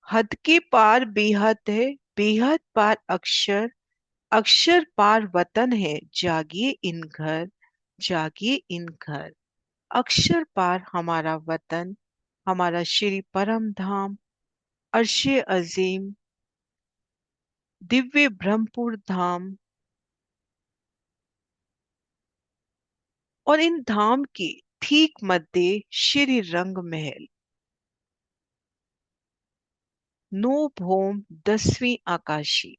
हद के पार बेहद है, बेहद पार अक्षर, अक्षर पार वतन है। जागिए इन घर, जागिए इन घर। अक्षर पार हमारा वतन, हमारा श्री परम धाम, अर्शे अजीम, दिव्य ब्रह्मपुर धाम। और इन धाम के ठीक मध्य श्री रंग महल, नो भौम 10वीं आकाशी।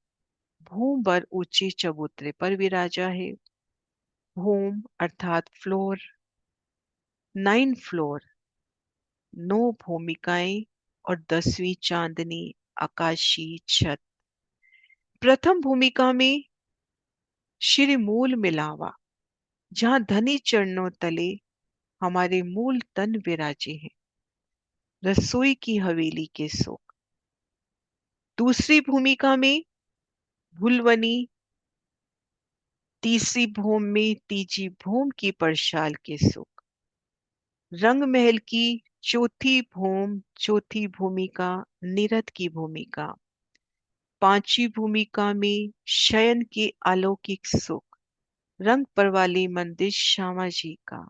भूम पर ऊंचे चबूतरे पर विराजा है। भूम अर्थात फ्लोर, 9 फ्लोर, 9 भूमिकाएं और 10वीं चांदनी आकाशी छत। प्रथम भूमिका में श्री मूल मिलावा, जहां धनी चरणों तले हमारे मूल तन विराजे हैं, रसोई की हवेली के सुख। दूसरी भूमिका में भुलवनी, तीसरी भूम में तीजी भूम की परशाल के सुख। रंग महल की चौथी भूम, चौथी भूमिका निरत की भूमिका। पांचवी भूमिका में शयन के अलौकिक सुख, रंग परवाली मंदिर श्यामा जी का।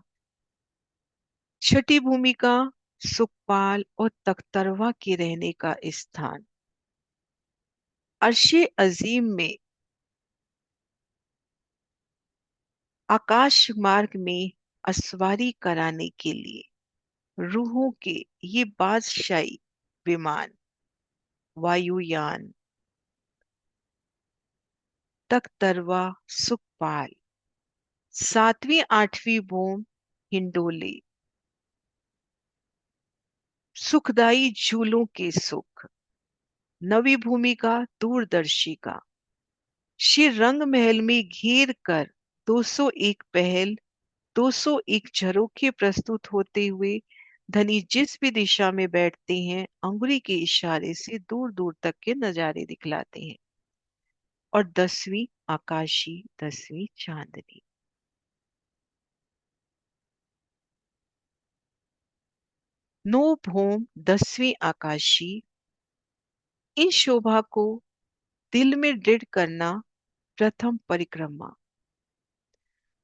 छठी भूमिका सुखपाल और तख्तरवा के रहने का स्थान। अर्शे अजीम में आकाश मार्ग में असवारी कराने के लिए रूहों के ये बादशाही विमान, वायुयान। तख्तरवा सुखपाल। सातवीं आठवीं भूम हिंडोले, सुखदाई झूलों के सुख। नवी भूमिका दूरदर्शी का। श्री रंग महल में घेर कर 201 पहल, 201 झरोखे प्रस्तुत होते हुए धनी जिस भी दिशा में बैठते हैं, अंगुली के इशारे से दूर दूर तक के नजारे दिखलाते हैं। और 10वीं आकाशी, 10वीं चांदनी। नो भौम 10वीं आकाशी। इन शोभा को दिल में दृढ़ करना प्रथम परिक्रमा।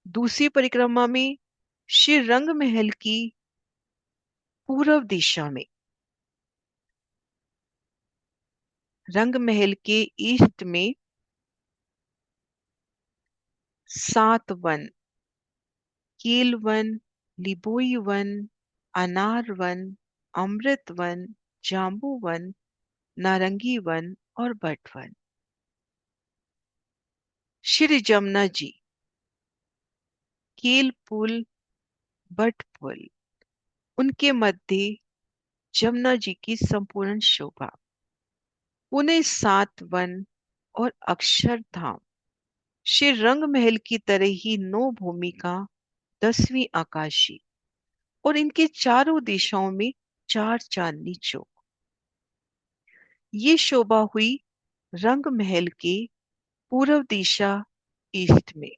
दूसरी परिक्रमा में श्री रंग महल की पूर्व दिशा में, रंग महल के ईस्ट में 7 वन, केल वन, लिबोई वन, अनार वन, अमृत वन, जाम्बू वन, नारंगी वन और बट वन। श्री जमुना जी, केल पुल, बट पुल, उनके मध्य जमुना जी की संपूर्ण शोभा। पुणे 7 वन और अक्षरधाम। श्री रंग महल की तरह ही 9 भूमिका, 10वीं आकाशी और इनके चारों दिशाओं में 4 चांदनी चौक। ये शोभा हुई रंग महल के पूर्व दिशा, ईस्ट में।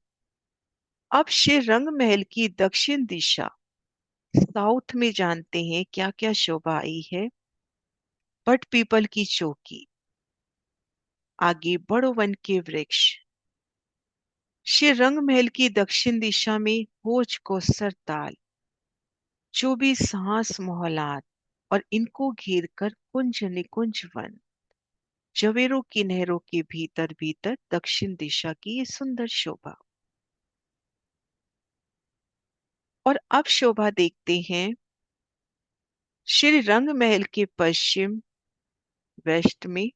अब श्री रंग महल की दक्षिण दिशा, साउथ में जानते हैं क्या क्या शोभा आई है। बट पीपल की चौकी, आगे बड़ो वन के वृक्ष। श्री रंग महल की दक्षिण दिशा में भोज को सरताल, 24 हांस मोहलात और इनको घेर कर कुंज निकुंज वन। जवेरों की नहरों के भीतर भीतर दक्षिण दिशा की ये सुंदर शोभा। और अब शोभा देखते हैं श्री रंग महल के पश्चिम, वेस्ट में।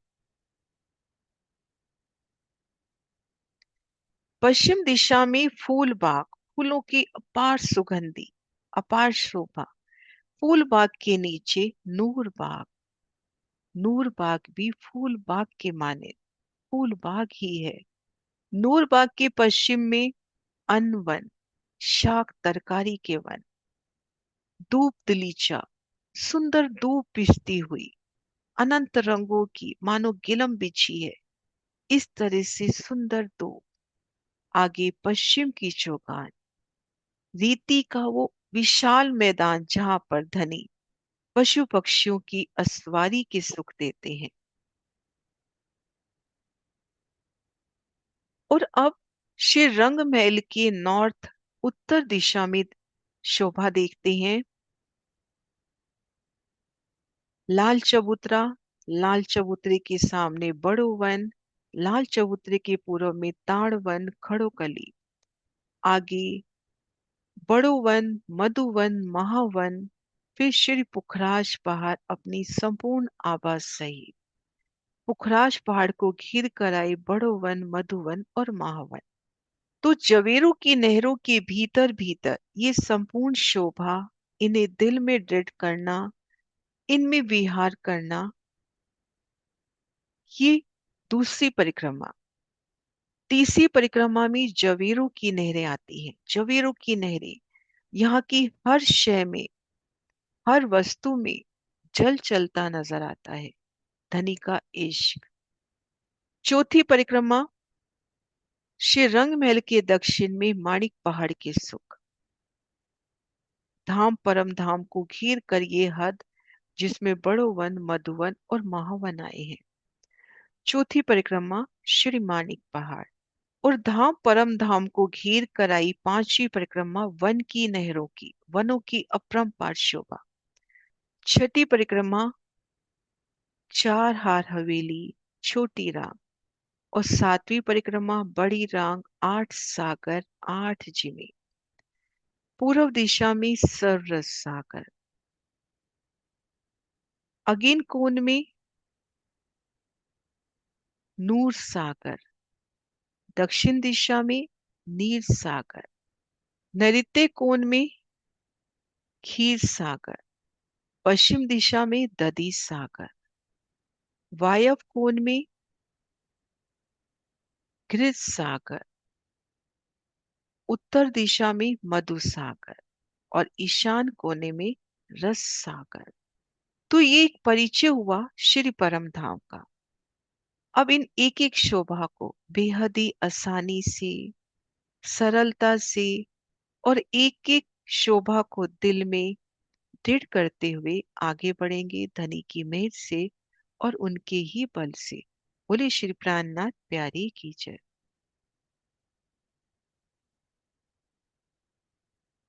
पश्चिम दिशा में फूल बाग, फूलों की अपार सुगंधी, अपार शोभा। फूल बाग के नीचे नूर बाग, नूर बाग भी फूल बाग के माने फूल बाग ही है। नूर बाग के पश्चिम में अन्न वन, शाक तरकारी के वन। धूप दलीचा, सुंदर धूप पिसती हुई, अनंत रंगों की मानो गिलम बिछी है, इस तरह से सुंदर धूप। आगे पश्चिम की चौगान, रीति का वो विशाल मैदान जहां पर धनी पशु पक्षियों की असवारी के सुख देते हैं। और अब श्री रंग महल के नॉर्थ उत्तर दिशा में शोभा देखते हैं। लाल चबूतरा, लाल चबूतरे के सामने बड़ो वन, लाल चबूतरे के पूर्व में ताड़ वन खड़ोकली, आगे बड़ो वन, मधुवन, महावन, फिर श्री पुखराज पहाड़ अपनी संपूर्ण आवाज सहित। पुखराज पहाड़ को घिर कर आए बड़ो वन, मधुवन और महावन। तो जवेरों की नहरों के भीतर भीतर ये संपूर्ण शोभा, इन्हें दिल में दृढ़ करना, इनमें विहार करना, ये दूसरी परिक्रमा। तीसरी परिक्रमा में जवेरों की नहरें आती हैं। जवेरों की नहरें यहाँ की हर शय में, हर वस्तु में जल चलता नजर आता है, धनी का इश्क। चौथी परिक्रमा, श्री रंग महल के दक्षिण में माणिक पहाड़ के सुख। धाम परम धाम को घेर कर ये हद, जिसमें बड़ो वन, मधुवन और महावन आए हैं। चौथी परिक्रमा श्री माणिक पहाड़। और धाम परम धाम को घेर कर आई पांचवी परिक्रमा वन की नहरों की, वनों की अपरंपार शोभा। छठी परिक्रमा चार हार हवेली, छोटी राम। और सातवीं परिक्रमा बड़ी रांग, आठ सागर, आठ जिमी। पूर्व दिशा में सर्वरस सागर, अगेन कोण में नूर सागर, दक्षिण दिशा में नीर सागर, नैऋत्य कोण में क्षीर सागर, पश्चिम दिशा में दधी सागर, वायव्य कोण में घृत सागर, उत्तर दिशा में मधु सागर और ईशान कोने में रस सागर। तो ये एक परिचय हुआ श्री परम धाम का। अब इन एक एक शोभा को बेहद ही आसानी से, सरलता से और एक एक शोभा को दिल में दृढ़ करते हुए आगे बढ़ेंगे धनी की मेहर से और उनके ही बल से। बोले श्री प्राणनाथ प्यारी की जय।